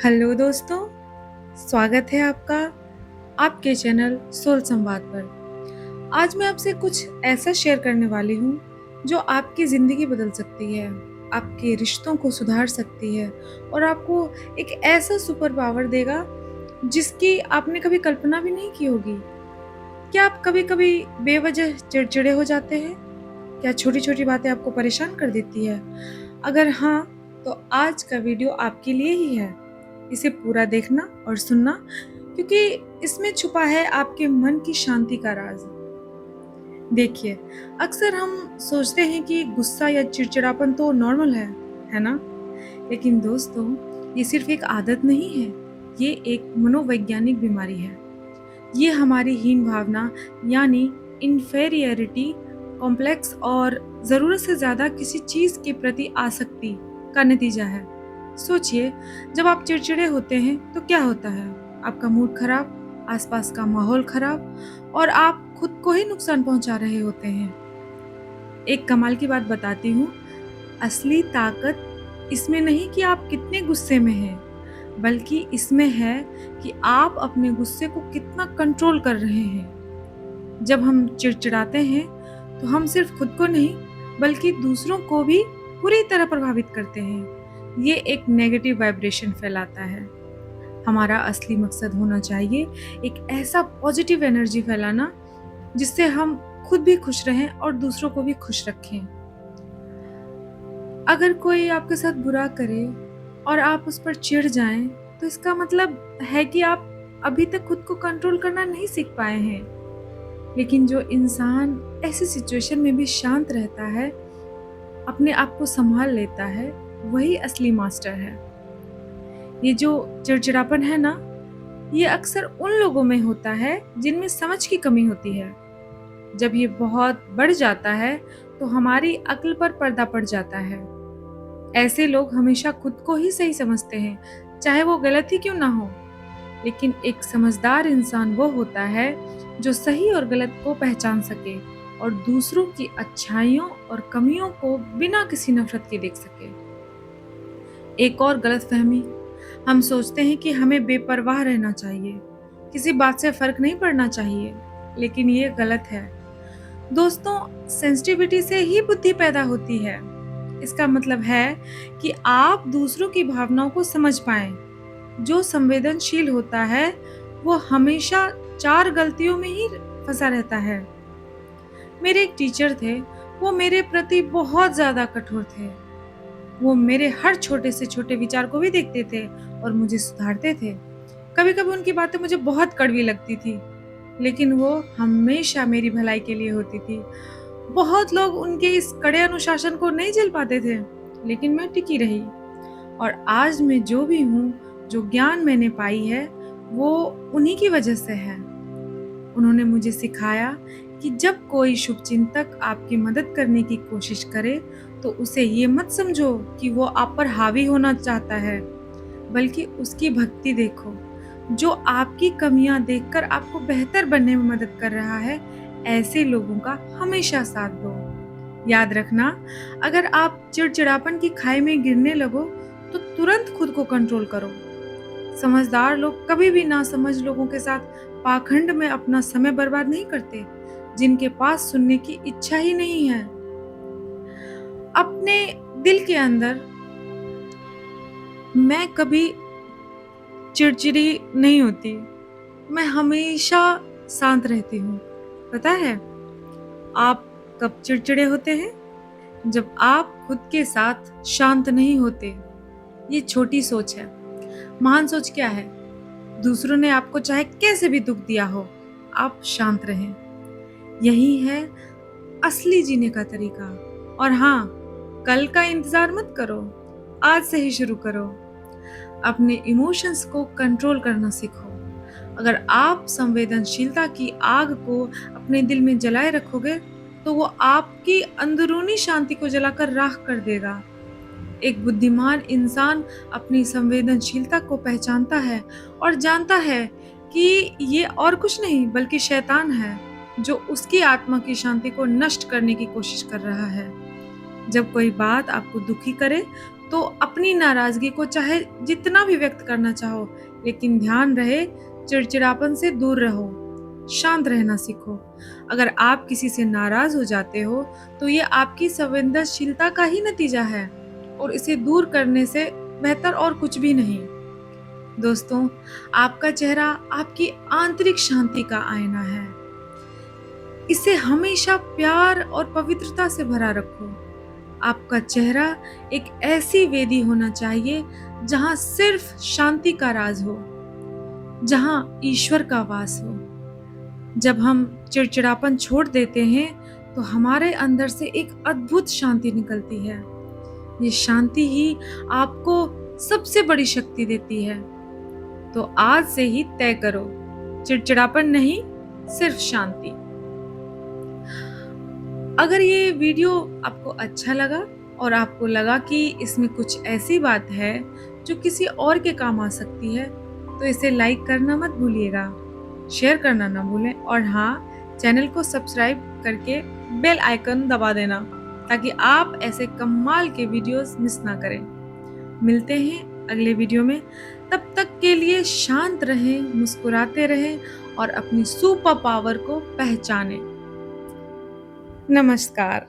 Hello दोस्तों, स्वागत है आपका आपके चैनल सोल संवाद पर। आज मैं आपसे कुछ ऐसा शेयर करने वाली हूँ जो आपकी ज़िंदगी बदल सकती है, आपके रिश्तों को सुधार सकती है और आपको एक ऐसा सुपर पावर देगा जिसकी आपने कभी कल्पना भी नहीं की होगी। क्या आप कभी-कभी बेवजह चिड़चिड़े हो जाते हैं? क्या छोटी-छोटी बातें आपको परेशान कर देती है? अगर हाँ, तो आज का वीडियो आपके लिए ही है। इसे पूरा देखना और सुनना क्योंकि इसमें छुपा है आपके मन की शांति का राज। देखिए, अक्सर हम सोचते हैं कि गुस्सा या चिड़चिड़ापन तो नॉर्मल है ना? लेकिन दोस्तों, ये सिर्फ एक आदत नहीं है, ये एक मनोवैज्ञानिक बीमारी है। ये हमारी हीन भावना यानी इन्फेरियरिटी कॉम्प्लेक्स और ज़रूरत से ज़्यादा किसी चीज़ के प्रति आसक्ति का नतीजा है। सोचिए, जब आप चिड़चिड़े होते हैं तो क्या होता है? आपका मूड खराब, आसपास का माहौल खराब और आप खुद को ही नुकसान पहुंचा रहे होते हैं। एक कमाल की बात बताती हूँ, असली ताकत इसमें नहीं कि आप कितने गुस्से में हैं, बल्कि इसमें है कि आप अपने गुस्से को कितना कंट्रोल कर रहे हैं। जब हम चिड़चिड़ाते हैं, तो हम सिर्फ खुद को नहीं, बल्कि दूसरों को भी पूरी तरह प्रभावित करते हैं। ये एक नेगेटिव वाइब्रेशन फैलाता है। हमारा असली मकसद होना चाहिए एक ऐसा पॉजिटिव एनर्जी फैलाना, जिससे हम खुद भी खुश रहें और दूसरों को भी खुश रखें। अगर कोई आपके साथ बुरा करे और आप उस पर चिढ़ जाएं, तो इसका मतलब है कि आप अभी तक खुद को कंट्रोल करना नहीं सीख पाए हैं। लेकिन जो इंसान ऐसी सिचुएशन में भी शांत रहता है, अपने आप को संभाल लेता है, वही असली मास्टर है। ये जो चिड़चिड़ापन है ना, ये अक्सर उन लोगों में होता है जिनमें समझ की कमी होती है। जब ये बहुत बढ़ जाता है, तो हमारी अक्ल पर पर्दा पड़ जाता है। ऐसे लोग हमेशा खुद को ही सही समझते हैं, चाहे वो गलत ही क्यों ना हो। लेकिन एक समझदार इंसान वो होता है जो सही और गलत को पहचान सके और दूसरों की अच्छाइयों और कमियों को बिना किसी नफरत के देख सके। एक और गलतफहमी, हम सोचते हैं कि हमें बेपरवाह रहना चाहिए, किसी बात से फर्क नहीं पड़ना चाहिए, लेकिन ये गलत है। दोस्तों, सेंसिटिविटी से ही बुद्धि पैदा होती है। इसका मतलब है कि आप दूसरों की भावनाओं को समझ पाएं। जो संवेदनशील होता है, वो हमेशा चार गलतियों में ही फंसा रहता है। मेरे एक टीचर थे, वो मेरे प्रति बहुत ज्यादा कठोर थे। वो मेरे हर छोटे से छोटे विचार को भी देखते थे और मुझे सुधारते थे। कभी कभी उनकी बातें मुझे बहुत कड़वी लगती थी, लेकिन वो हमेशा मेरी भलाई के लिए होती थी। बहुत लोग उनके इस कड़े अनुशासन को नहीं झेल पाते थे, लेकिन मैं टिकी रही। और आज मैं जो भी हूँ, जो ज्ञान मैंने पाई है, वो उन्हीं की वजह से है। उन्होंने मुझे सिखाया कि जब कोई शुभचिंतक आपकी मदद करने की कोशिश करे, तो उसे ये मत समझो कि वो आप पर हावी होना चाहता है, बल्कि उसकी भक्ति देखो। जो आपकी कमियां देखकर आपको बेहतर बनने में मदद कर रहा है, ऐसे लोगों का हमेशा साथ दो। याद रखना, अगर आप चिड़चिड़ापन की खाई में गिरने लगो, तो तुरंत खुद को कंट्रोल करो। समझदार लोग कभी भी नासमझ लोगों के साथ पाखंड में अपना समय बर्बाद नहीं करते, जिनके पास सुनने की इच्छा ही नहीं है। अपने दिल के अंदर मैं कभी चिड़चिड़ी नहीं होती, मैं हमेशा शांत रहती हूँ। पता है आप कब चिड़चिड़े होते हैं? जब आप खुद के साथ शांत नहीं होते। ये छोटी सोच है। महान सोच क्या है? दूसरों ने आपको चाहे कैसे भी दुख दिया हो, आप शांत रहें। यही है असली जीने का तरीका। और हाँ, कल का इंतजार मत करो, आज से ही शुरू करो। अपने इमोशंस को कंट्रोल करना सीखो। अगर आप संवेदनशीलता की आग को अपने दिल में जलाए रखोगे, तो वो आपकी अंदरूनी शांति को जलाकर राख कर देगा। एक बुद्धिमान इंसान अपनी संवेदनशीलता को पहचानता है और जानता है कि ये और कुछ नहीं बल्कि शैतान है, जो उसकी आत्मा की शांति को नष्ट करने की कोशिश कर रहा है। जब कोई बात आपको दुखी करे, तो अपनी नाराज़गी को चाहे जितना भी व्यक्त करना चाहो, लेकिन ध्यान रहे चिड़चिड़ापन से दूर रहो, शांत रहना सीखो। अगर आप किसी से नाराज़ हो जाते हो, तो ये आपकी संवेदनशीलता का ही नतीजा है और इसे दूर करने से बेहतर और कुछ भी नहीं। दोस्तों, आपका चेहरा आपकी आंतरिक शांति का आईना है। इसे हमेशा प्यार और पवित्रता से भरा रखो। आपका चेहरा एक ऐसी वेदी होना चाहिए जहां सिर्फ शांति का राज हो, जहां ईश्वर का वास हो। जब हम चिड़चिड़ापन छोड़ देते हैं, तो हमारे अंदर से एक अद्भुत शांति निकलती है। ये शांति ही आपको सबसे बड़ी शक्ति देती है। तो आज से ही तय करो, चिड़चिड़ापन नहीं, सिर्फ शांति। अगर ये वीडियो आपको अच्छा लगा और आपको लगा कि इसमें कुछ ऐसी बात है जो किसी और के काम आ सकती है, तो इसे लाइक करना मत भूलिएगा, शेयर करना ना भूलें और हाँ, चैनल को सब्सक्राइब करके बेल आइकन दबा देना ताकि आप ऐसे कमाल के वीडियोस मिस ना करें। मिलते हैं अगले वीडियो में, तब तक के लिए शांत रहें, मुस्कुराते रहें और अपनी सुपर पावर को पहचानें। नमस्कार।